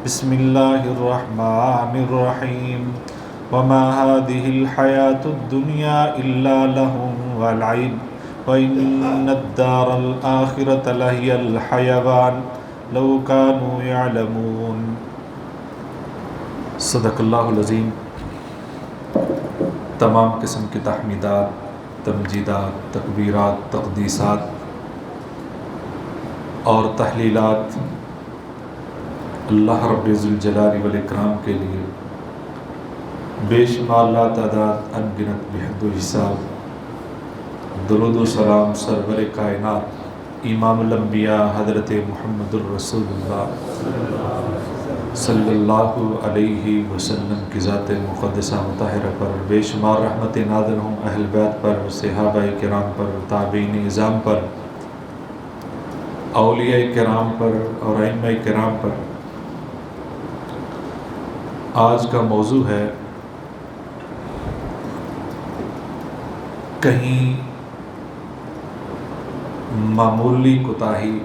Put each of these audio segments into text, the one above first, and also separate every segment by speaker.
Speaker 1: بسم اللہ الرحمن الرحیم وما هذه الحیاة الدنیا الا لہو ولعب وإن الدار الآخرة لہی الحیوان لو كانوا يعلمون۔ صدق اللہ العظیم۔ تمام قسم کی تحمیدات، تمجیدات، تکبیرات، تقدیسات اور تحلیلات اللہ رب ذوالجلال والاکرام کے لیے بے شمار لا تعداد انگنت بحد و حساب درود و سلام سرور کائنات امام الانبیاء حضرت محمد الرسول اللہ صلی اللہ علیہ وسلم کی ذات مقدسہ مطہرہ پر، بے شمار رحمت نازل ہوں اہل بیت پر، صحابہ کرام پر، تابعین اعظام پر، اولیاء کرام پر اور ائمہ کرام پر۔ آج کا موضوع ہے کہیں معمولی کوتاہی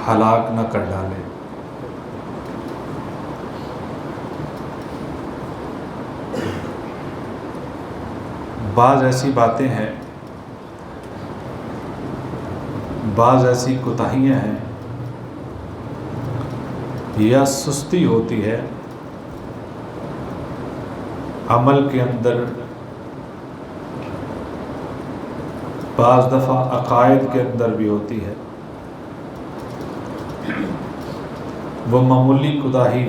Speaker 1: ہلاک نہ کر ڈالے۔ بعض ایسی باتیں ہیں، بعض ایسی کوتاہیاں ہیں یا سستی ہوتی ہے عمل کے اندر، بعض دفعہ عقائد کے اندر بھی ہوتی ہے۔ وہ معمولی کوتاہی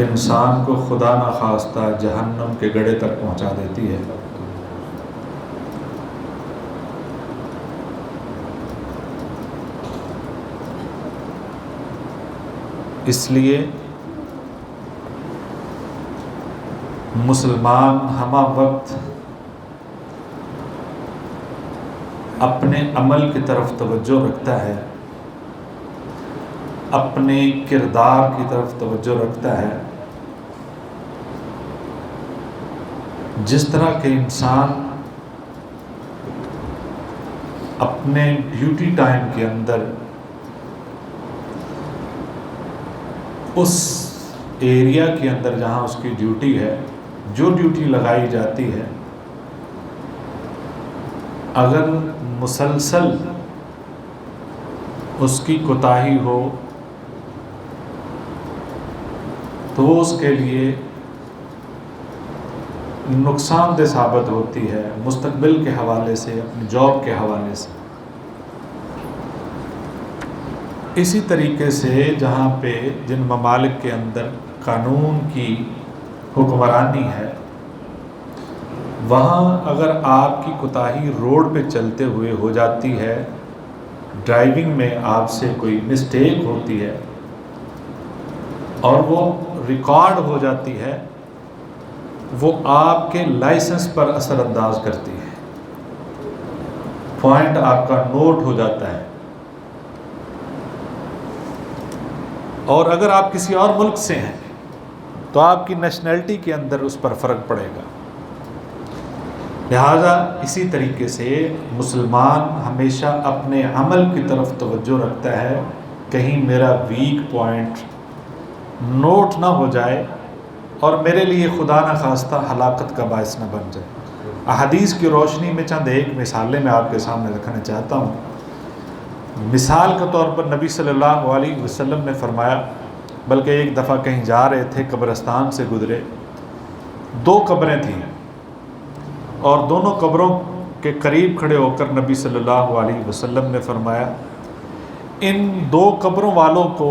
Speaker 1: انسان کو خدا نخواستہ جہنم کے گڑھے تک پہنچا دیتی ہے۔ اس لیے مسلمان ہمہ وقت اپنے عمل کی طرف توجہ رکھتا ہے، اپنے کردار کی طرف توجہ رکھتا ہے۔ جس طرح کہ انسان اپنے ڈیوٹی ٹائم کے اندر اس ایریا کے اندر جہاں اس کی ڈیوٹی ہے، جو ڈیوٹی لگائی جاتی ہے، اگر مسلسل اس کی کوتاہی ہو تو وہ اس کے لیے نقصان دہ ثابت ہوتی ہے، مستقبل کے حوالے سے، اپنی جاب کے حوالے سے۔ اسی طریقے سے جہاں پہ جن ممالک کے اندر قانون کی حکمرانی ہے، وہاں اگر آپ کی کوتاہی روڈ پہ چلتے ہوئے ہو جاتی ہے، ڈرائیونگ میں آپ سے کوئی مسٹیک ہوتی ہے اور وہ ریکارڈ ہو جاتی ہے، وہ آپ کے لائسنس پر اثر انداز کرتی ہے، پوائنٹ آپ کا نوٹ ہو جاتا ہے۔ اور اگر آپ کسی اور ملک سے ہیں تو آپ کی نیشنلٹی کے اندر اس پر فرق پڑے گا۔ لہذا اسی طریقے سے مسلمان ہمیشہ اپنے عمل کی طرف توجہ رکھتا ہے، کہیں میرا ویک پوائنٹ نوٹ نہ ہو جائے اور میرے لیے خدا نخواستہ ہلاکت کا باعث نہ بن جائے۔ احادیث کی روشنی میں چند ایک مثالیں میں آپ کے سامنے رکھنا چاہتا ہوں۔ مثال کے طور پر نبی صلی اللہ علیہ وسلم نے فرمایا، بلکہ ایک دفعہ کہیں جا رہے تھے، قبرستان سے گزرے، 2 قبریں تھیں اور دونوں قبروں کے قریب کھڑے ہو کر نبی صلی اللہ علیہ وسلم نے فرمایا، ان 2 قبروں والوں کو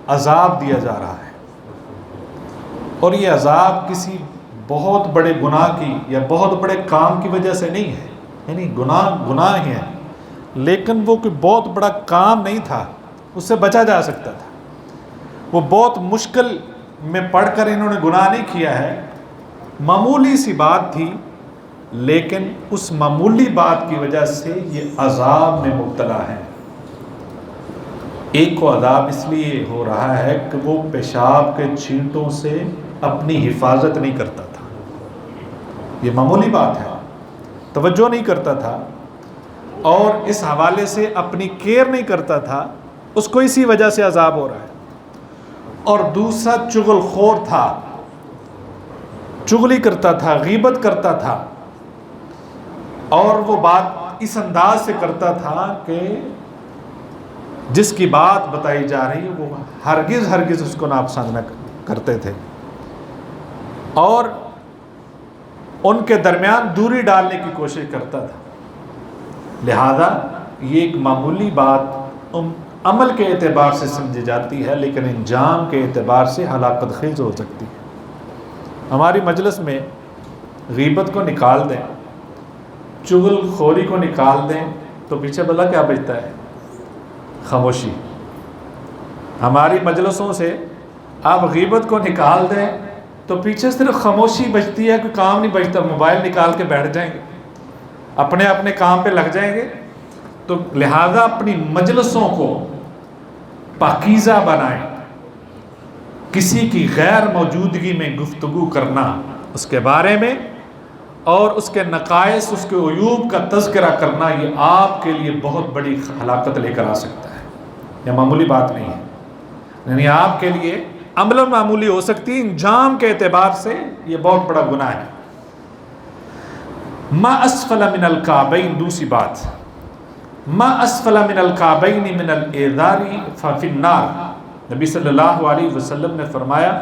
Speaker 1: عذاب دیا جا رہا ہے، اور یہ عذاب کسی بہت بڑے گناہ کی یا بہت بڑے کام کی وجہ سے نہیں ہے، یعنی گناہ ہی ہے، لیکن وہ کوئی بہت بڑا کام نہیں تھا، اس سے بچا جا سکتا تھا۔ وہ بہت مشکل میں پڑھ کر انہوں نے گناہ نہیں کیا ہے، معمولی سی بات تھی، لیکن اس معمولی بات کی وجہ سے یہ عذاب میں مبتلا ہے۔ ایک کو عذاب اس لیے ہو رہا ہے کہ وہ پیشاب کے چھینٹوں سے اپنی حفاظت نہیں کرتا تھا، یہ معمولی بات ہے، توجہ نہیں کرتا تھا اور اس حوالے سے اپنی کیئر نہیں کرتا تھا، اس کو اسی وجہ سے عذاب ہو رہا ہے. اور دوسرا چغل خور تھا، چغلی کرتا تھا، غیبت کرتا تھا، اور وہ بات اس انداز سے کرتا تھا کہ جس کی بات بتائی جا رہی وہ ہرگز اس کو ناپسند نہ کرتے تھے، اور ان کے درمیان دوری ڈالنے کی کوشش کرتا تھا. لہذا یہ ایک معمولی بات عمل کے اعتبار سے سمجھی جاتی ہے، لیکن انجام کے اعتبار سے ہلاکت خیز ہو سکتی ہے. ہماری مجلس میں غیبت کو نکال دیں، چغل خوری کو نکال دیں تو پیچھے بلا کیا بچتا ہے؟ خاموشی. ہماری مجلسوں سے آپ غیبت کو نکال دیں تو پیچھے صرف خاموشی بچتی ہے، کوئی کام نہیں بچتا. موبائل نکال کے بیٹھ جائیں گے، اپنے کام پہ لگ جائیں گے. تو لہذا اپنی مجلسوں کو پاکیزہ بنائیں. کسی کی غیر موجودگی میں گفتگو کرنا اس کے بارے میں اور اس کے نقائص، اس کے عیوب کا تذکرہ کرنا، یہ آپ کے لیے بہت بڑی ہلاکت لے کر آ سکتا ہے. یہ معمولی بات نہیں ہے، یعنی آپ کے لیے عمل معمولی ہو سکتی ہے، انجام کے اعتبار سے یہ بہت بڑا گناہ ہے. ما اسفل من الکعبین، دوسری بات، ما اسفل من الکعبین من الازار ففی النار. نبی صلی اللہ علیہ وسلم نے فرمایا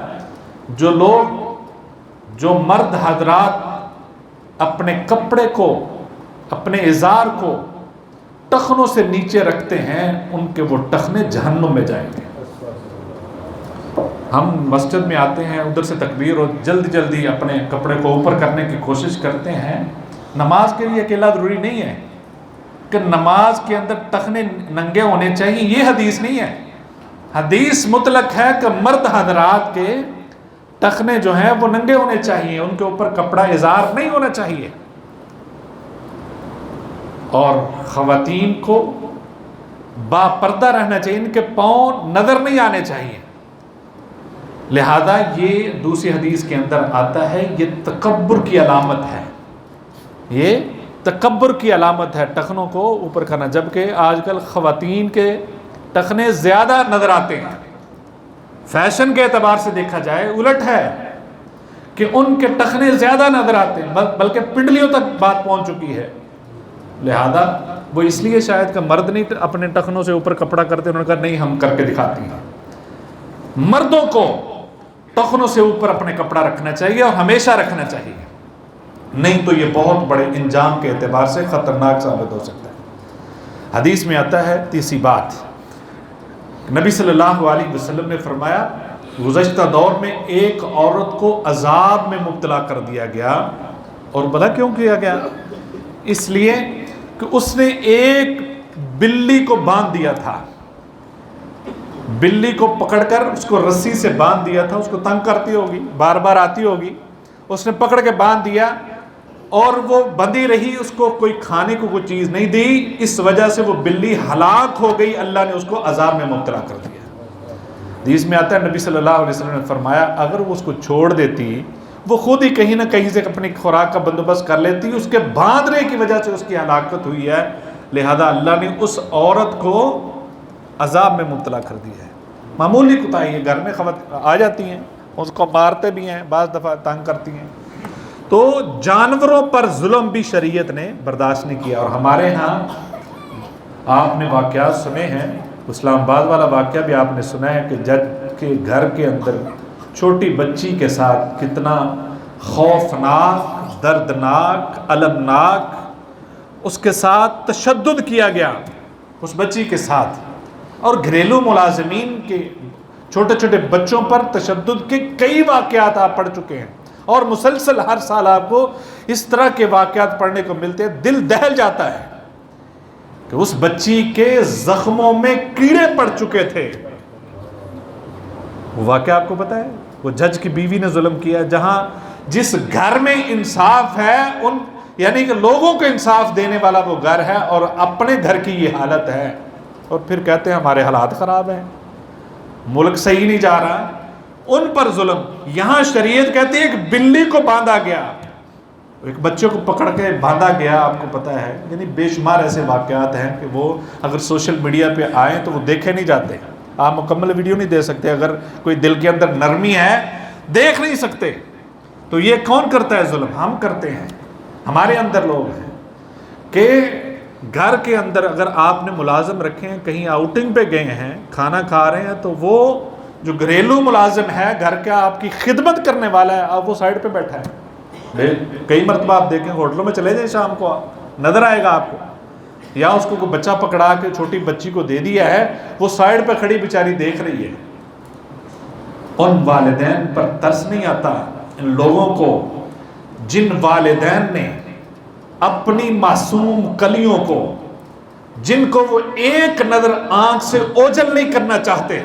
Speaker 1: جو مرد حضرات اپنے کپڑے کو، اپنے ازار کو ٹخنوں سے نیچے رکھتے ہیں، ان کے وہ ٹخنے جہنم میں جائیں گے. ہم مسجد میں آتے ہیں، ادھر سے تکبیر اور جلدی اپنے کپڑے کو اوپر کرنے کی کوشش کرتے ہیں. نماز کے لیے اکیلا ضروری نہیں ہے کہ نماز کے اندر ٹخنے ننگے ہونے چاہیے، یہ حدیث نہیں ہے. حدیث مطلق ہے کہ مرد حضرات کے ٹخنے جو ہیں وہ ننگے ہونے چاہیے، ان کے اوپر کپڑا ازار نہیں ہونا چاہیے. اور خواتین کو با پردہ رہنا چاہیے، ان کے پاؤں نظر نہیں آنے چاہیے. لہذا یہ دوسری حدیث کے اندر آتا ہے یہ تکبر کی علامت ہے، یہ تکبر کی علامت ہے ٹخنوں کو اوپر کرنا. جبکہ آج کل خواتین کے ٹخنے زیادہ نظر آتے ہیں. فیشن کے اعتبار سے دیکھا جائے الٹ ہے کہ ان کے ٹخنے زیادہ نظر آتے ہیں، بلکہ پنڈلیوں تک بات پہنچ چکی ہے. لہذا وہ اس لیے شاید کہ مرد نہیں اپنے ٹخنوں سے اوپر کپڑا کرتے، انہوں نے کہا نہیں ہم کر کے دکھاتی ہیں. مردوں کو ٹخنوں سے اوپر اپنے کپڑا رکھنا چاہیے اور ہمیشہ رکھنا چاہیے، نہیں تو یہ بہت بڑے انجام کے اعتبار سے خطرناک ثابت ہو سکتا ہے. حدیث میں آتا ہے تیسری بات، نبی صلی اللہ علیہ وسلم نے فرمایا گزشتہ دور میں ایک عورت کو عذاب میں مبتلا کر دیا گیا. اور پتہ کیوں کیا گیا؟ اس لیے کہ اس نے ایک بلی کو باندھ دیا تھا، بلی کو پکڑ کر اس کو رسی سے باندھ دیا تھا. اس کو تنگ کرتی ہوگی، بار بار آتی ہوگی، اس نے پکڑ کے باندھ دیا اور وہ بندھی رہی، اس کو کوئی کھانے کو کوئی چیز نہیں دی. اس وجہ سے وہ بلی ہلاک ہو گئی، اللہ نے اس کو عذاب میں مبتلا کر دیا. حدیث میں آتا ہے نبی صلی اللہ علیہ وسلم نے فرمایا اگر وہ اس کو چھوڑ دیتی، وہ خود ہی کہیں نہ کہیں سے اپنی خوراک کا بندوبست کر لیتی، اس کے باندھنے کی وجہ سے اس کی ہلاکت ہوئی ہے. لہذا اللہ نے اس عورت کو عذاب میں مبتلا کر دیا ہے. معمولی کوتاہی ہے، گھر میں آ جاتی ہیں، اس کو مارتے بھی ہیں، بعض دفعہ تنگ کرتی ہیں. تو جانوروں پر ظلم بھی شریعت نے برداشت نہیں کیا. اور ہمارے ہاں آپ نے واقعات سنے ہیں، اسلام آباد والا واقعہ بھی آپ نے سنا ہے کہ جج کے گھر کے اندر چھوٹی بچی کے ساتھ کتنا خوفناک، دردناک، المناک اس کے ساتھ تشدد کیا گیا اس بچی کے ساتھ. اور گھریلو ملازمین کے چھوٹے چھوٹے بچوں پر تشدد کے کئی واقعات آپ پڑھ چکے ہیں، اور مسلسل ہر سال آپ کو اس طرح کے واقعات پڑھنے کو ملتے ہیں. دل دہل جاتا ہے کہ اس بچی کے زخموں میں کیڑے پڑ چکے تھے. وہ واقعہ آپ کو پتہ ہے، وہ جج کی بیوی نے ظلم کیا. جہاں جس گھر میں انصاف ہے، ان یعنی کہ لوگوں کو انصاف دینے والا وہ گھر ہے، اور اپنے گھر کی یہ حالت ہے. اور پھر کہتے ہیں ہمارے حالات خراب ہیں، ملک صحیح نہیں جا رہا، ان پر ظلم. یہاں شریعت کہتی ہے ایک بلی کو باندھا گیا، ایک بچے کو پکڑ کے باندھا گیا، آپ کو پتہ ہے، یعنی بے شمار ایسے واقعات ہیں کہ وہ اگر سوشل میڈیا پہ آئیں تو وہ دیکھے نہیں جاتے. آپ مکمل ویڈیو نہیں دے سکتے، اگر کوئی دل کے اندر نرمی ہے دیکھ نہیں سکتے. تو یہ کون کرتا ہے ظلم؟ ہم کرتے ہیں. ہمارے اندر لوگ ہیں کہ گھر کے اندر اگر آپ نے ملازم رکھے ہیں، کہیں آؤٹنگ پہ گئے ہیں، کھانا کھا رہے ہیں، تو وہ جو گھریلو ملازم ہے گھر کا آپ کی خدمت کرنے والا ہے، آپ وہ سائڈ پہ بیٹھا ہے. کئی مرتبہ آپ دیکھیں ہوٹلوں میں چلے جائیں، شام کو نظر آئے گا آپ کو، یا اس کو کوئی بچہ پکڑا کے چھوٹی بچی کو دے دیا ہے، وہ سائڈ پہ کھڑی بیچاری دیکھ رہی ہے. ان والدین پر ترس نہیں آتا، ان لوگوں کو جن والدین نے اپنی معصوم کلیوں کو، جن کو وہ ایک نظر آنکھ سے اوجھل نہیں کرنا چاہتے،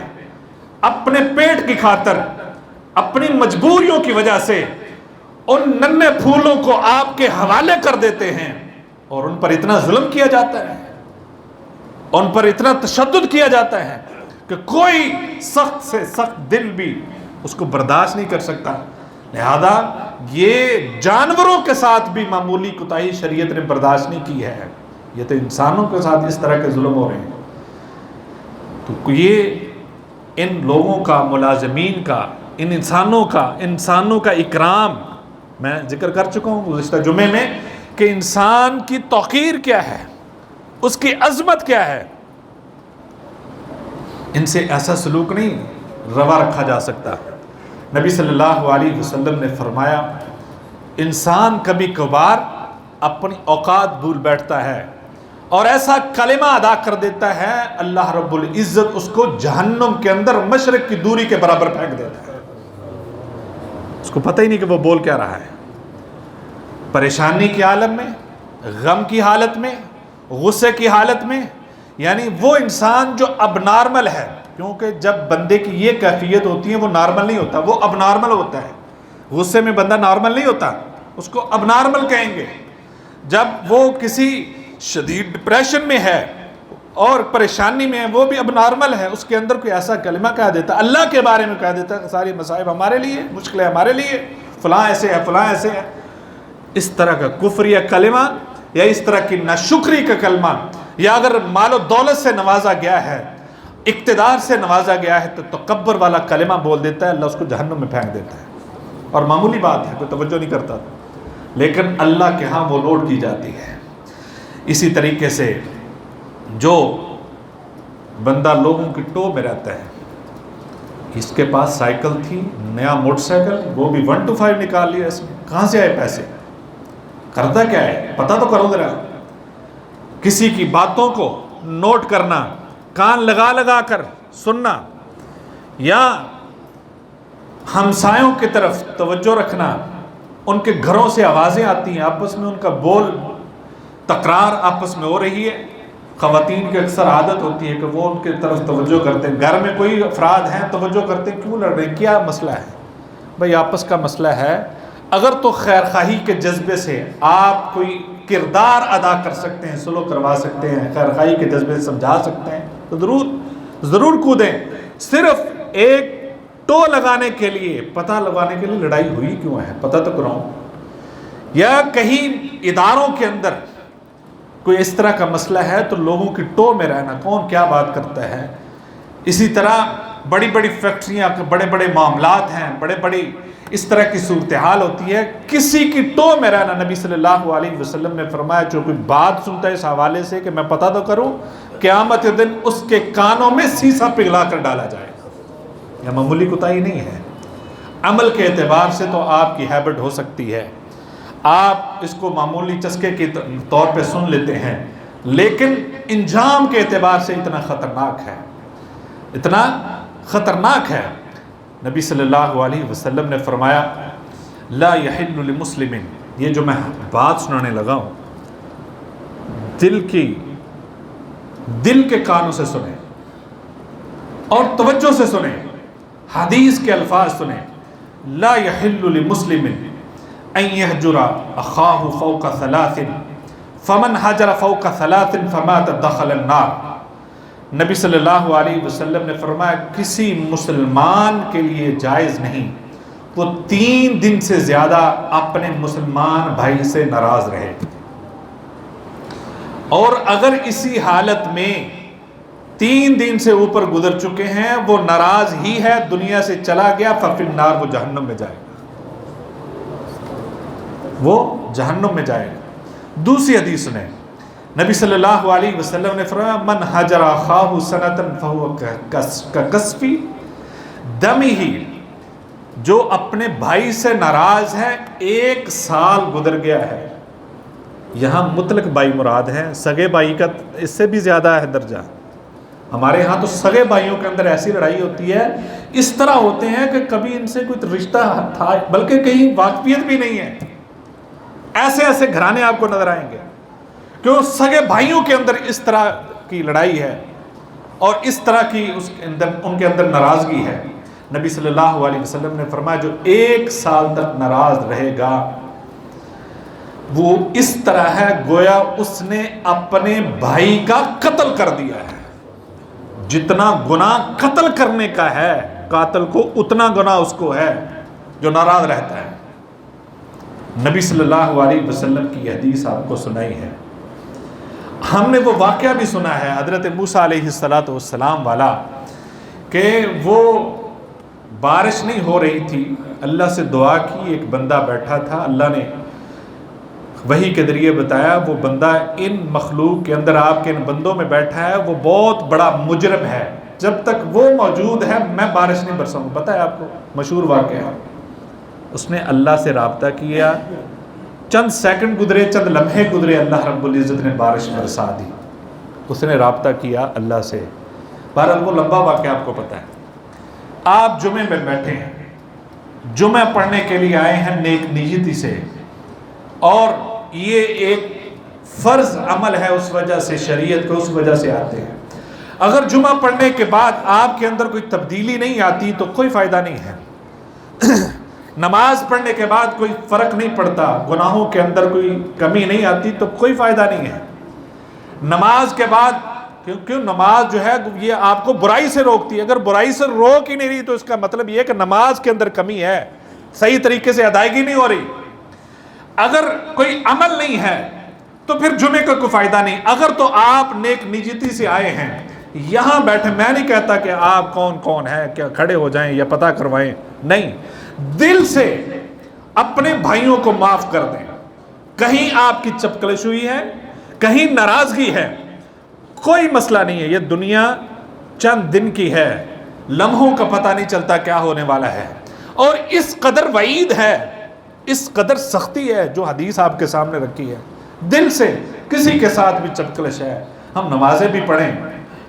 Speaker 1: اپنے پیٹ کی خاطر، اپنی مجبوریوں کی وجہ سے ان ننھے پھولوں کو آپ کے حوالے کر دیتے ہیں، اور ان پر اتنا ظلم کیا جاتا ہے، ان پر اتنا تشدد کیا جاتا ہے کہ کوئی سخت سے سخت دل بھی اس کو برداشت نہیں کر سکتا. لہذا یہ جانوروں کے ساتھ بھی معمولی کوتاہی شریعت نے برداشت نہیں کی ہے، یہ تو انسانوں کے ساتھ اس طرح کے ظلم ہو رہے ہیں. تو یہ ان لوگوں کا، ملازمین کا، ان انسانوں کا اکرام میں ذکر کر چکا ہوں گزشتہ جمعے میں کہ انسان کی توقیر کیا ہے، اس کی عظمت کیا ہے. ان سے ایسا سلوک نہیں روا رکھا جا سکتا. نبی صلی اللہ علیہ وسلم نے فرمایا انسان کبھی کبھار اپنی اوقات بھول بیٹھتا ہے اور ایسا کلمہ ادا کر دیتا ہے، اللہ رب العزت اس کو جہنم کے اندر مشرق کی دوری کے برابر پھینک دیتا ہے. اس کو پتہ ہی نہیں کہ وہ بول کیا رہا ہے. پریشانی کی عالم میں، غم کی حالت میں، غصے کی حالت میں. یعنی وہ انسان جو اب نارمل ہے، کیونکہ جب بندے کی یہ کیفیت ہوتی ہے وہ نارمل نہیں ہوتا، وہ اب نارمل ہوتا ہے. غصے میں بندہ نارمل نہیں ہوتا، اس کو اب نارمل کہیں گے. جب وہ کسی شدید ڈپریشن میں ہے اور پریشانی میں ہے، وہ بھی اب نارمل ہے. اس کے اندر کوئی ایسا کلمہ کہہ دیتا، اللہ کے بارے میں کہہ دیتا کہ ساری مصائب ہمارے لیے، مشکلیں ہمارے لیے، فلاں ایسے ہے، فلاں ایسے ہے. اس طرح کا کفر یا کلمہ، یا اس طرح کی ناشکری کا کلمہ، یا اگر مال و دولت سے نوازا گیا ہے، اقتدار سے نوازا گیا ہے، تو تکبر والا کلمہ بول دیتا ہے، اللہ اس کو جہنم میں پھینک دیتا ہے. اور معمولی بات ہے، کوئی توجہ نہیں کرتا، لیکن اللہ کے ہاں وہ نوٹ کی جاتی ہے. اسی طریقے سے جو بندہ لوگوں کی ٹو میں رہتا ہے، اس کے پاس سائیکل تھی، نیا موٹر سائیکل، وہ بھی 1 to 5 نکال لیا اس نے، کہاں سے آئے پیسے؟ کرتا کیا ہے پتہ تو کرو ذرا. کسی کی باتوں کو نوٹ کرنا، کان لگا لگا کر سننا، یا ہمسایوں کی طرف توجہ رکھنا. ان کے گھروں سے آوازیں آتی ہیں، آپس میں ان کا بول تکرار آپس میں ہو رہی ہے. خواتین کی اکثر عادت ہوتی ہے کہ وہ ان کی طرف توجہ کرتے ہیں. گھر میں کوئی افراد ہیں، توجہ کرتے ہیں، کیوں لڑ رہے ہیں، کیا مسئلہ ہے؟ بھائی آپس کا مسئلہ ہے. اگر تو خیر خواہی کے جذبے سے آپ کوئی کردار ادا کر سکتے ہیں، سلو کروا سکتے ہیں، خیر خواہی کے جذبے سے سمجھا سکتے ہیں، تو ضرور کودیں. صرف ایک ٹو لگانے کے لیے، پتہ لگانے کے لیے لڑائی ہوئی کیوں ہے، پتہ تو کراؤں. یا کہیں اداروں کے اندر کوئی اس طرح کا مسئلہ ہے تو لوگوں کی ٹو میں رہنا، کون کیا بات کرتا ہے. اسی طرح بڑی بڑی فیکٹریاں، بڑے بڑے معاملات ہیں، بڑے بڑی اس طرح کی صورتحال ہوتی ہے، کسی کی ٹو میں رہنا. نبی صلی اللہ علیہ وسلم نے فرمایا جو کوئی بات سنتا ہے اس حوالے سے کہ میں پتہ تو کروں، قیامت کے دن اس کے کانوں میں سیسا پگھلا کر ڈالا جائے. یہ معمولی کوتاہی نہیں ہے. عمل کے اعتبار سے تو آپ کی ہیبٹ ہو سکتی ہے، آپ اس کو معمولی چسکے کے طور پہ سن لیتے ہیں، لیکن انجام کے اعتبار سے اتنا خطرناک ہے، اتنا خطرناک ہے. نبی صلی اللہ علیہ وسلم نے فرمایا لا یحل لمسلم، یہ جو میں بات سنانے لگا ہوں دل کے کانوں سے سنیں اور توجہ سے سنیں، حدیث کے الفاظ سنیں. لا یحل لمسلم ان یہجر اخاہ فوق 3 فمن حجر فوق 3 فمات دخل النار. نبی صلی اللہ علیہ وسلم نے فرمایا کسی مسلمان کے لیے جائز نہیں وہ 3 دن سے زیادہ اپنے مسلمان بھائی سے ناراض رہے، اور اگر اسی حالت میں 3 دن سے اوپر گزر چکے ہیں، وہ ناراض ہی ہے، دنیا سے چلا گیا، ففی النار، وہ جہنم میں جائے گا، وہ جہنم میں جائے گا۔ دوسری حدیث نے نبی صلی اللہ علیہ وسلم نے فرمایا من حجر اخاہ سنۃ فہو کقصف دمہ، جو اپنے بھائی سے ناراض ہے 1 سال گزر گیا ہے، یہاں مطلق بھائی مراد ہے، سگے بھائی کا اس سے بھی زیادہ ہے درجہ۔ ہمارے ہاں تو سگے بھائیوں کے اندر ایسی لڑائی ہوتی ہے، اس طرح ہوتے ہیں کہ کبھی ان سے کوئی رشتہ تھا، بلکہ کہیں واقفیت بھی نہیں ہے، ایسے ایسے گھرانے آپ کو نظر آئیں گے، کیوں سگے بھائیوں کے اندر اس طرح کی لڑائی ہے اور اس طرح کی ان کے اندر ناراضگی ہے۔ نبی صلی اللہ علیہ وسلم نے فرمایا جو 1 سال تک ناراض رہے گا وہ اس طرح ہے گویا اس نے اپنے بھائی کا قتل کر دیا ہے۔ جتنا گناہ قتل کرنے کا ہے قاتل کو، اتنا گناہ اس کو ہے جو ناراض رہتا ہے۔ نبی صلی اللہ علیہ وسلم کی یہ حدیث آپ کو سنائی ہے۔ ہم نے وہ واقعہ بھی سنا ہے حضرت موسیٰ علیہ السلام والا، کہ وہ بارش نہیں ہو رہی تھی، اللہ سے دعا کی، ایک بندہ بیٹھا تھا، اللہ نے وحی کے ذریعے بتایا وہ بندہ ان مخلوق کے اندر، آپ کے ان بندوں میں بیٹھا ہے، وہ بہت بڑا مجرم ہے، جب تک وہ موجود ہے میں بارش نہیں برساؤں گا۔ پتہ ہے آپ کو مشہور واقعہ، اس نے اللہ سے رابطہ کیا، چند سیکنڈ گزرے، چند لمحے گزرے، اللہ رب العزت نے بارش برسا دی۔ اس نے رابطہ کیا اللہ سے۔ بہرحال وہ لمبا واقعہ آپ کو پتہ ہے۔ آپ جمعے میں بیٹھے ہیں، جمعہ پڑھنے کے لیے آئے ہیں نیک نیتی سے، اور یہ ایک فرض عمل ہے، اس وجہ سے شریعت کو اس وجہ سے آتے ہیں۔ اگر جمعہ پڑھنے کے بعد آپ کے اندر کوئی تبدیلی نہیں آتی تو کوئی فائدہ نہیں ہے۔ نماز پڑھنے کے بعد کوئی فرق نہیں پڑتا، گناہوں کے اندر کوئی کمی نہیں آتی تو کوئی فائدہ نہیں ہے۔ نماز کے بعد، کیونکہ نماز جو ہے یہ آپ کو برائی سے روکتی ہے، اگر برائی سے روک ہی نہیں رہی تو اس کا مطلب یہ ہے کہ نماز کے اندر کمی ہے، صحیح طریقے سے ادائیگی نہیں ہو رہی۔ اگر کوئی عمل نہیں ہے تو پھر جمعے کا کوئی فائدہ نہیں۔ اگر تو آپ نیک نیتی سے آئے ہیں، یہاں بیٹھے، میں نہیں کہتا کہ آپ کون ہیں، کیا کھڑے ہو جائیں یا پتہ کروائیں، نہیں، دل سے اپنے بھائیوں کو معاف کر دیں۔ کہیں آپ کی چپکلش ہوئی ہے، کہیں ناراضگی ہے، کوئی مسئلہ نہیں ہے، یہ دنیا چند دن کی ہے، لمحوں کا پتہ نہیں چلتا کیا ہونے والا ہے، اور اس قدر وعید ہے، اس قدر سختی ہے جو حدیث آپ کے سامنے رکھی ہے۔ دل سے کسی کے ساتھ بھی چپکلش ہے، ہم نمازیں بھی پڑھیں،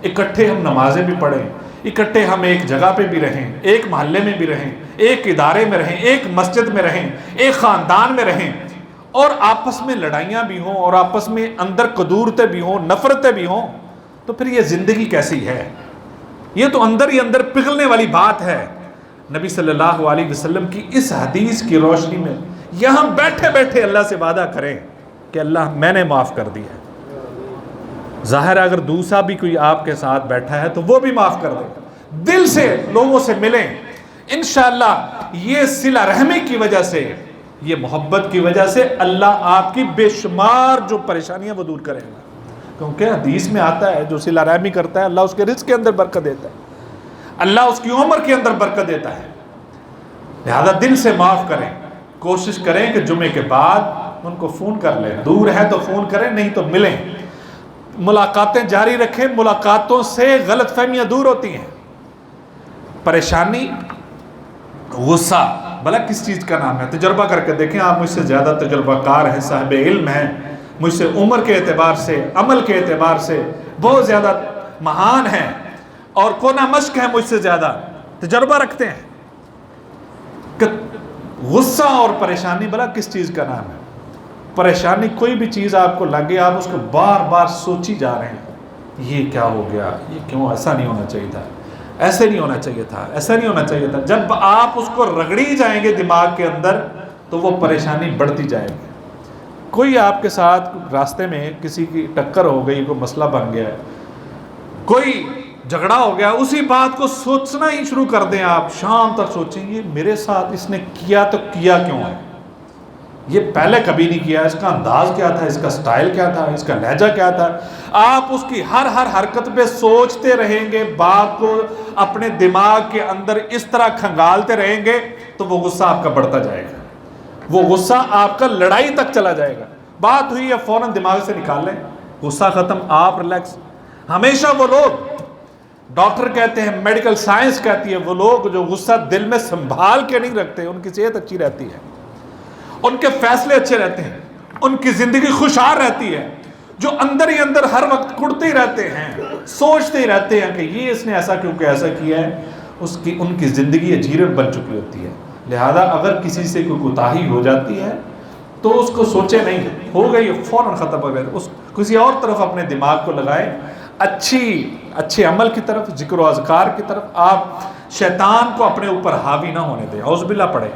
Speaker 1: اکٹھے ہم نمازیں بھی پڑھیں، اکٹھے ہم ایک جگہ پہ بھی رہیں، ایک محلے میں بھی رہیں، ایک ادارے میں رہیں، ایک مسجد میں رہیں، ایک خاندان میں رہیں، اور آپس میں لڑائیاں بھی ہوں، اور آپس میں اندر قدورتیں بھی ہوں، نفرتیں بھی ہوں، تو پھر یہ زندگی کیسی ہے؟ یہ تو اندر ہی اندر پگھلنے والی بات ہے۔ نبی صلی اللہ علیہ وسلم کی اس حدیث کی روشنی میں یہاں بیٹھے بیٹھے اللہ سے وعدہ کریں کہ اللہ میں نے معاف کر دیا ہے۔ ظاہر ہے اگر دوسرا بھی کوئی آپ کے ساتھ بیٹھا ہے تو وہ بھی معاف کر دے، دل سے لوگوں سے ملیں، انشاءاللہ یہ صلہ رحمی کی وجہ سے، یہ محبت کی وجہ سے اللہ آپ کی بے شمار جو پریشانیاں وہ دور کریں گا، کیونکہ حدیث میں آتا ہے جو صلہ رحمی کرتا ہے اللہ اس کے رزق کے اندر برکت دیتا ہے، اللہ اس کی عمر کے اندر برکت دیتا ہے۔ لہذا دل سے معاف کریں، کوشش کریں کہ جمعے کے بعد ان کو فون کر لیں، دور ہے تو فون کریں، نہیں تو ملیں، ملاقاتیں جاری رکھیں، ملاقاتوں سے غلط فہمیاں دور ہوتی ہیں۔ پریشانی، غصہ بھلا کس چیز کا نام ہے؟ تجربہ کر کے دیکھیں، آپ مجھ سے زیادہ تجربہ کار ہیں، صاحب علم ہیں، مجھ سے عمر کے اعتبار سے، عمل کے اعتبار سے بہت زیادہ مہان ہیں، اور کونا مشق ہے مجھ سے زیادہ، تجربہ رکھتے ہیں کہ غصہ اور پریشانی بھلا کس چیز کا نام ہے؟ پریشانی کوئی بھی چیز آپ کو لگے، آپ اس کو بار بار سوچی جا رہے ہیں، یہ کیا ہو گیا، یہ کیوں، ایسا نہیں ہونا چاہیے تھا، ایسے نہیں ہونا چاہیے تھا، ایسا نہیں ہونا چاہیے تھا۔ جب آپ اس کو رگڑی جائیں گے دماغ کے اندر تو وہ پریشانی بڑھتی جائے گی۔ کوئی آپ کے ساتھ راستے میں کسی کی ٹکر ہو گئی، کوئی مسئلہ بن گیا ہے، کوئی جھگڑا ہو گیا، اسی بات کو سوچنا ہی شروع کر دیں آپ، شام تک سوچیں گے میرے ساتھ اس نے کیا تو کیا کیوں ہے، یہ پہلے کبھی نہیں کیا، اس کا انداز کیا تھا، اس کا سٹائل کیا تھا، اس کا لہجہ کیا تھا. آپ اس کی ہر حرکت پہ سوچتے رہیں گے، بات کو اپنے دماغ کے اندر اس طرح کھنگالتے رہیں گے تو وہ غصہ آپ کا بڑھتا جائے گا، وہ غصہ آپ کا لڑائی تک چلا جائے گا. بات ہوئی ہے فوراً دماغ سے نکال لیں، غصہ ختم، آپ ریلیکس. ہمیشہ وہ لوگ، ڈاکٹر کہتے ہیں، میڈیکل سائنس کہتی ہے، وہ لوگ جو غصہ دل میں سنبھال کے نہیں رکھتے ان کی صحت اچھی رہتی ہے، ان کے فیصلے اچھے رہتے ہیں، ان کی زندگی خوشحال رہتی ہے. جو اندر ہی اندر ہر وقت کڑتے ہی رہتے ہیں، سوچتے ہی رہتے ہیں کہ یہ اس نے ایسا کیوں کہ ایسا کیا ہے، ان کی زندگی اجیرت بن چکی ہوتی ہے. لہذا اگر کسی سے کوئی کوتاہی ہو جاتی ہے تو اس کو سوچے نہیں، ہو گئی فوراً ختم ہو گئے، اس کسی اور طرف اپنے دماغ کو لگائیں، اچھے عمل کی طرف، ذکر و اذکار کی طرف. آپ شیطان کو اپنے اوپر حاوی نہ ہونے دیں. اعوذ باللہ پڑھیں،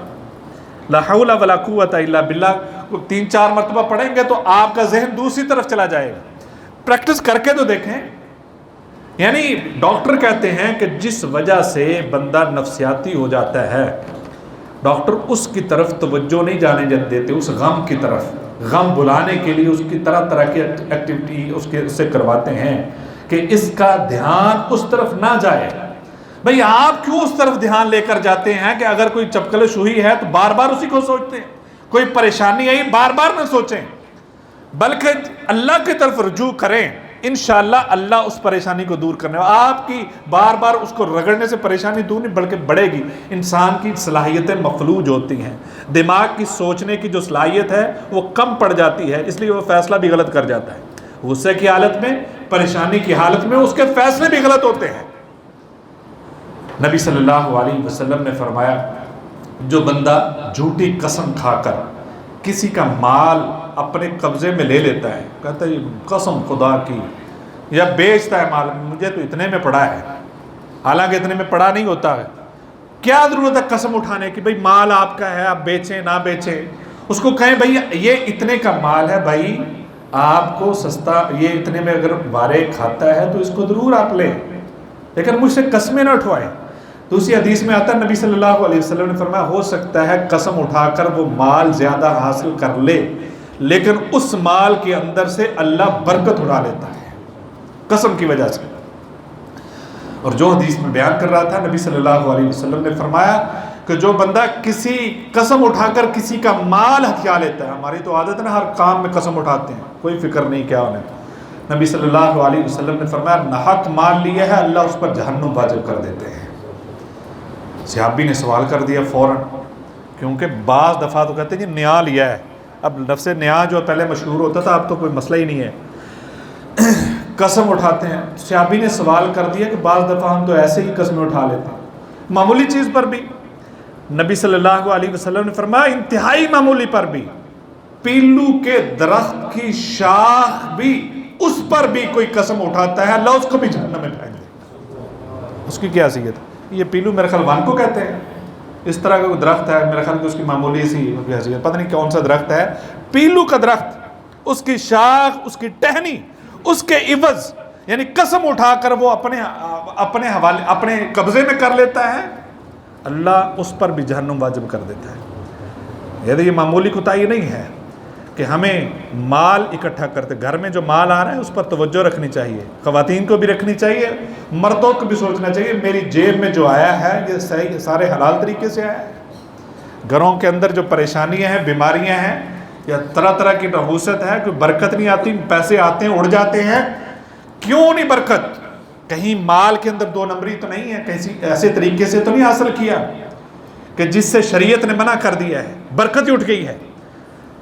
Speaker 1: لا حول ولا قوت الا باللہ، 3-4 مرتبہ پڑھیں گے تو آپ کا ذہن دوسری طرف چلا جائے گا. پریکٹس کر کے تو دیکھیں. یعنی ڈاکٹر کہتے ہیں کہ جس وجہ سے بندہ نفسیاتی ہو جاتا ہے، ڈاکٹر اس کی طرف توجہ نہیں جانے دیتے، اس غم کی طرف. غم بلانے کے لیے اس کی طرح طرح کی ایکٹیویٹی اس سے کرواتے ہیں کہ اس کا دھیان اس طرف نہ جائے. بھئی آپ کیوں اس طرف دھیان لے کر جاتے ہیں کہ اگر کوئی چپکلش ہوئی ہے تو بار بار اسی کو سوچتے ہیں، کوئی پریشانی آئی بار بار نہ سوچیں، بلکہ اللہ کی طرف رجوع کریں. انشاءاللہ اللہ اس پریشانی کو دور کرنے والا. آپ کی بار بار اس کو رگڑنے سے پریشانی دور نہیں بلکہ بڑھے گی. انسان کی صلاحیتیں مفلوج ہوتی ہیں، دماغ کی سوچنے کی جو صلاحیت ہے وہ کم پڑ جاتی ہے، اس لیے وہ فیصلہ بھی غلط کر جاتا ہے. غصے کی حالت میں، پریشانی کی حالت میں اس کے فیصلے بھی غلط ہوتے ہیں. نبی صلی اللہ علیہ وسلم نے فرمایا، جو بندہ جھوٹی قسم کھا کر کسی کا مال اپنے قبضے میں لے لیتا ہے، کہتا ہے قسم خدا کی، یا بیچتا ہے مال، مجھے تو اتنے میں پڑا ہے، حالانکہ اتنے میں پڑا نہیں ہوتا ہے. کیا ضرورت ہے قسم اٹھانے کی؟ بھائی مال آپ کا ہے، آپ بیچیں نہ بیچیں. اس کو کہیں بھائی یہ اتنے کا مال ہے، بھائی آپ کو سستا، یہ اتنے میں اگر وارے کھاتا ہے تو اس کو ضرور آپ لیں، لیکن مجھ سے قسمیں نہ اٹھوائیں. دوسری حدیث میں آتا ہے، نبی صلی اللہ علیہ وسلم نے فرمایا، ہو سکتا ہے قسم اٹھا کر وہ مال زیادہ حاصل کر لے، لیکن اس مال کے اندر سے اللہ برکت اڑا لیتا ہے قسم کی وجہ سے. اور جو حدیث میں بیان کر رہا تھا، نبی صلی اللہ علیہ وسلم نے فرمایا کہ جو بندہ کسی قسم اٹھا کر کسی کا مال ہتھیا لیتا ہے، ہماری تو عادت ہے نا ہر کام میں قسم اٹھاتے ہیں، کوئی فکر نہیں کیا انہیں. نبی صلی اللہ علیہ وسلم نے فرمایا، ناحق مال لیا ہے اللہ اس پر جہنم واجب کر دیتے ہیں. صحابی نے سوال کر دیا فوراً، کیونکہ بعض دفعہ تو کہتے ہیں جی نیا لیا ہے. اب لفظ نیا جو پہلے مشہور ہوتا تھا اب تو کوئی مسئلہ ہی نہیں ہے، قسم اٹھاتے ہیں. صحابی نے سوال کر دیا کہ بعض دفعہ ہم تو ایسے ہی قسمیں اٹھا لیتے ہیں، معمولی چیز پر بھی. نبی صلی اللہ علیہ وسلم نے فرمایا، انتہائی معمولی پر بھی، پیلو کے درخت کی شاخ بھی، اس پر بھی کوئی قسم اٹھاتا ہے اللہ اس کو بھی جہنم میں پھینک دے. اس کی کیا حیثیت ہے؟ یہ پیلو میرے خیال وان کو کہتے ہیں، اس طرح کا کوئی درخت ہے میرے خیال کہ اس کی معمولی سی حیثیت، پتہ نہیں کون سا درخت ہے، پیلو کا درخت، اس کی شاخ، اس کی ٹہنی، اس کے عوض یعنی قسم اٹھا کر وہ اپنے حوالے، اپنے قبضے میں کر لیتا ہے، اللہ اس پر بھی جہنم واجب کر دیتا ہے. یہ معمولی کوتاہی نہیں ہے کہ ہمیں مال اکٹھا کرتے، گھر میں جو مال آ رہا ہے اس پر توجہ رکھنی چاہیے، خواتین کو بھی رکھنی چاہیے، مردوں کو بھی سوچنا چاہیے میری جیب میں جو آیا ہے یہ صحیح سارے حلال طریقے سے آیا ہے. گھروں کے اندر جو پریشانیاں ہیں، بیماریاں ہیں، یا طرح طرح کی نحوست ہے، کوئی برکت نہیں آتی، پیسے آتے ہیں اڑ جاتے ہیں. کیوں نہیں برکت؟ کہیں مال کے اندر 2 نمبری تو نہیں ہے، کسی ایسے طریقے سے تو نہیں حاصل کیا کہ جس سے شریعت نے منع کر دیا ہے، برکت ہی اٹھ گئی ہے.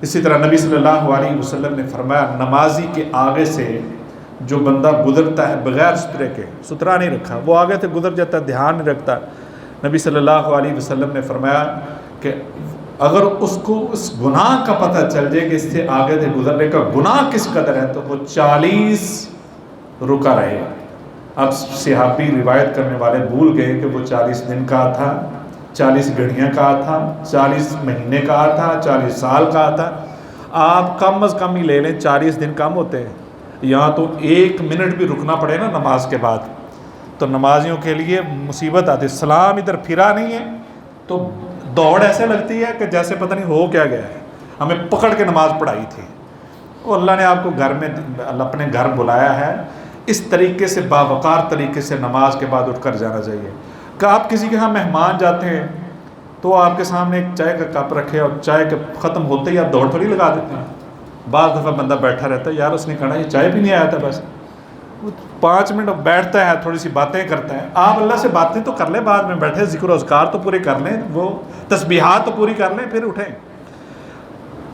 Speaker 1: اسی طرح نبی صلی اللہ علیہ وسلم نے فرمایا، نمازی کے آگے سے جو بندہ گزرتا ہے بغیر سترے کے، سترا نہیں رکھا، وہ آگے سے گزر جاتا ہے، دھیان نہیں رکھتا، نبی صلی اللہ علیہ وسلم نے فرمایا کہ اگر اس کو اس گناہ کا پتہ چل جائے کہ اس سے آگے سے گزرنے کا گناہ کس قدر ہے تو وہ 40 رکا رہے. اب صحابی روایت کرنے والے بھول گئے کہ وہ 40 دن کا تھا، 40 گھڑیاں کا تھا، 40 مہینے کا تھا، 40 سال کا تھا. آپ کم از کم ہی لے لیں، 40 دن کم ہوتے ہیں. یہاں تو 1 منٹ بھی رکنا پڑے نا نماز کے بعد تو نمازیوں کے لیے مصیبت آتی ہے. سلام ادھر پھرا نہیں ہے تو دوڑ ایسے لگتی ہے کہ جیسے پتہ نہیں ہو کیا گیا ہے. ہمیں پکڑ کے نماز پڑھائی تھی. وہ اللہ نے آپ کو گھر میں اپنے گھر بلایا ہے, اس طریقے سے باوقار طریقے سے نماز کے بعد اٹھ کر جانا چاہیے. کہ آپ کسی کے ہاں مہمان جاتے ہیں تو آپ کے سامنے ایک چائے کا کپ رکھے اور چائے کے ختم ہوتے ہی آپ دوڑ تھوڑی لگا دیتے ہیں. بعض دفعہ بندہ بیٹھا رہتا ہے, یار اس نے کہا یہ چائے بھی نہیں آیا تھا, بس 5 منٹ بیٹھتا ہے, تھوڑی سی باتیں کرتا ہے. آپ اللہ سے باتیں تو کر لیں, بعد میں بیٹھے ذکر و اذکار تو پورے کر لیں, وہ تسبیحات تو پوری کر لیں, پھر اٹھیں.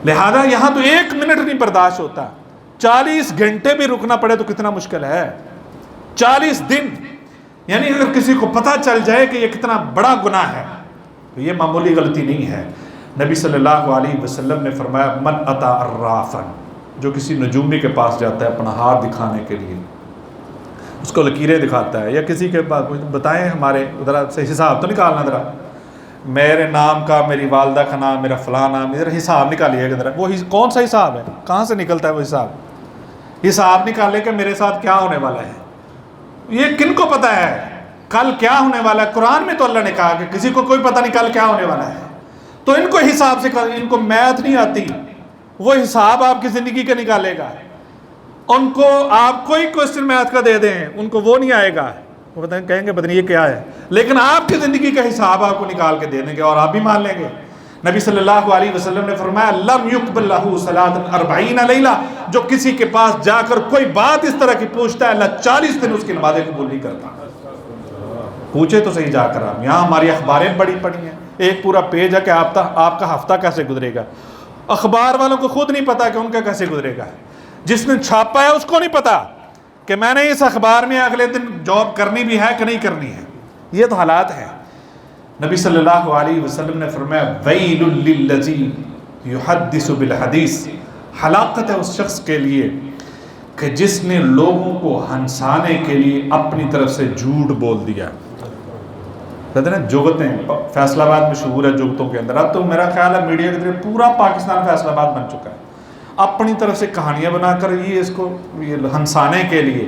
Speaker 1: لہذا یہاں تو 1 منٹ نہیں برداشت ہوتا, 40 گھنٹے بھی رکنا پڑے تو کتنا مشکل ہے, 40 دن. یعنی اگر کسی کو پتہ چل جائے کہ یہ کتنا بڑا گناہ ہے تو یہ معمولی غلطی نہیں ہے. نبی صلی اللہ علیہ وسلم نے فرمایا من اتا عرافا, جو کسی نجومی کے پاس جاتا ہے اپنا ہاتھ دکھانے کے لیے, اس کو لکیریں دکھاتا ہے, یا کسی کے پاس بتائیں ہمارے ذرا سے حساب تو نکالنا, ذرا میرے نام کا, میری والدہ کا نام, میرا فلاں نام, ذرا حساب نکالیے گا ذرا. وہ کون سا حساب ہے, کہاں سے نکلتا ہے وہ حساب؟ حساب نکالے کہ میرے ساتھ کیا ہونے والا ہے. یہ کن کو پتہ ہے کل کیا ہونے والا ہے؟ قرآن میں تو اللہ نے کہا کہ کسی کو کوئی پتہ نہیں کل کیا ہونے والا ہے. تو ان کو حساب سے, ان کو میتھ نہیں آتی, وہ حساب آپ کی زندگی کا نکالے گا. ان کو آپ کوئی کوشچن میتھ کا دے دیں, ان کو وہ نہیں آئے گا, وہ کہیں گے پتہ نہیں یہ کیا ہے. لیکن آپ کی زندگی کا حساب آپ کو نکال کے دے دیں گے اور آپ بھی مان لیں گے. نبی صلی اللہ علیہ وسلم نے فرمایا لم یقبل لہ صلاۃ 40 لیلہ, جو کسی کے پاس جا کر کوئی بات اس طرح کی پوچھتا ہے اللہ 40 دن اس کی نمازیں قبول نہیں کرتا. پوچھے تو صحیح جا کر. آپ یہاں ہماری اخباریں بڑی پڑی ہیں, ایک پورا پیج ہے کہ آپ کا ہفتہ کیسے گزرے گا. اخبار والوں کو خود نہیں پتا کہ ان کا کیسے گزرے گا. جس نے چھاپا ہے اس کو نہیں پتا کہ میں نے اس اخبار میں اگلے دن جاب کرنی بھی ہے کہ نہیں کرنی ہے. یہ تو حالات ہیں. نبی صلی اللہ علیہ وسلم نے فرمایا ویل للذی یحدث بالحدیث, ہلاکت ہے اس شخص کے لیے کہ جس نے لوگوں کو ہنسانے کے لیے اپنی طرف سے جھوٹ بول دیا. کہتے ہیں جگتیں, فیصل آباد مشہور ہے جگتوں کے اندر. اب تو میرا خیال ہے میڈیا کے ذریعے پورا پاکستان فیصل آباد بن چکا ہے. اپنی طرف سے کہانیاں بنا کر یہ اس کو ہنسانے کے لیے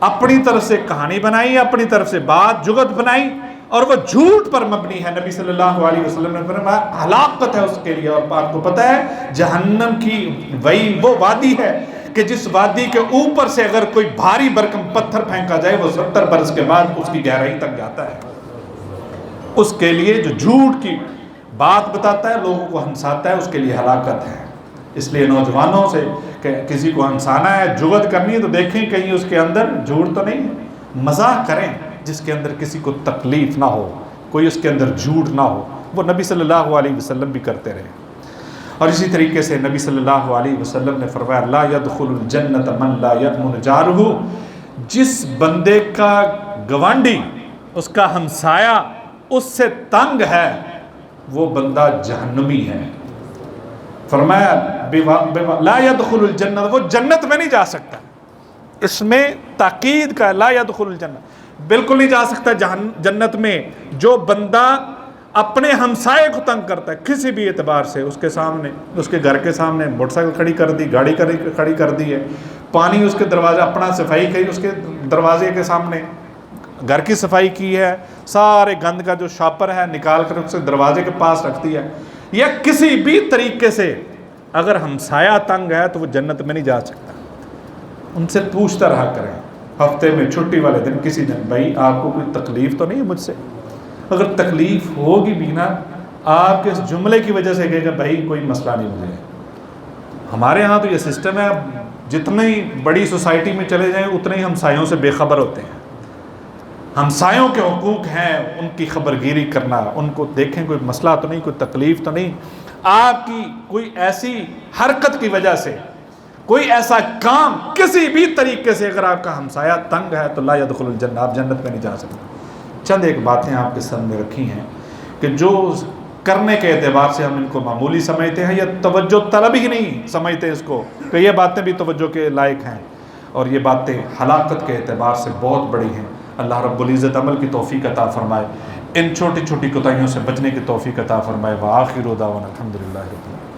Speaker 1: اپنی طرف سے کہانی بنائی, اپنی طرف سے بات جگت بنائی, اور وہ جھوٹ پر مبنی ہے. نبی صلی اللہ علیہ وسلم نے فرمایا ہلاکت ہے اس کے لیے. اور آپ کو پتہ ہے جہنم کی وہی وہ وادی ہے کہ جس وادی کے اوپر سے اگر کوئی بھاری برکم پتھر پھینکا جائے وہ 70 برس کے بعد اس کی گہرائی تک جاتا ہے. اس کے لیے جو جھوٹ کی بات بتاتا ہے, لوگوں کو ہنساتا ہے, اس کے لیے ہلاکت ہے. اس لیے نوجوانوں سے کہ کسی کو ہنسانا ہے, جگت کرنی ہے تو دیکھیں کہیں اس کے اندر جھوٹ تو نہیں ہے. مزاح کریں جس کے اندر کسی کو تکلیف نہ ہو, کوئی اس کے اندر جھوٹ نہ ہو. وہ نبی صلی اللہ علیہ وسلم بھی کرتے رہے. اور اسی طریقے سے نبی صلی اللہ علیہ وسلم نے فرمایا لا يدخل الجنت من لا يأمن جارہ, جس بندے کا گوانڈی, اس کا ہمسایہ اس سے تنگ ہے وہ بندہ جہنمی ہے. فرمایا لا يدخل الجنت, وہ جنت میں نہیں جا سکتا. اس میں تاکید کا لا يدخل الجنت, بالکل نہیں جا سکتا جنت میں جو بندہ اپنے ہمسائے کو تنگ کرتا ہے کسی بھی اعتبار سے. اس کے سامنے, اس کے گھر کے سامنے موٹر سائیکل کھڑی کر دی, گاڑی کھڑی کر دی ہے, پانی اس کے دروازے, اپنا صفائی کی اس کے دروازے کے سامنے, گھر کی صفائی کی ہے, سارے گند کا جو شاپر ہے نکال کر اس کے دروازے کے پاس رکھتی ہے, یا کسی بھی طریقے سے اگر ہمسایہ تنگ ہے تو وہ جنت میں نہیں جا سکتا. ان سے پوچھتا رہا کریں ہفتے میں چھٹی والے دن کسی دن, بھائی آپ کو کوئی تکلیف تو نہیں ہے مجھ سے؟ اگر تکلیف ہوگی بھی نا, آپ کے اس جملے کی وجہ سے کہے گا بھائی کوئی مسئلہ نہیں مجھے. ہمارے ہاں تو یہ سسٹم ہے, جتنی بڑی سوسائٹی میں چلے جائیں اتنے ہی ہمسایوں سے بے خبر ہوتے ہیں. ہمسایوں کے حقوق ہیں ان کی خبرگیری کرنا, ان کو دیکھیں کوئی مسئلہ تو نہیں, کوئی تکلیف تو نہیں. آپ کی کوئی ایسی حرکت کی وجہ سے, کوئی ایسا کام کسی بھی طریقے سے اگر آپ کا ہمسایہ تنگ ہے تو لا يدخل الجنہ, آپ جنت میں نہیں جا سکتے. چند ایک باتیں آپ کے سامنے رکھی ہیں کہ جو کرنے کے اعتبار سے ہم ان کو معمولی سمجھتے ہیں یا توجہ طلب ہی نہیں سمجھتے اس کو کہ یہ باتیں بھی توجہ کے لائق ہیں, اور یہ باتیں ہلاکت کے اعتبار سے بہت بڑی ہیں. اللہ رب العزت عمل کی توفیق عطا فرمائے, ان چھوٹی چھوٹی کوتاہیوں سے بچنے کی توفیق عطا فرمائے. وآخر دعوانا الحمدللہ رب العالمین.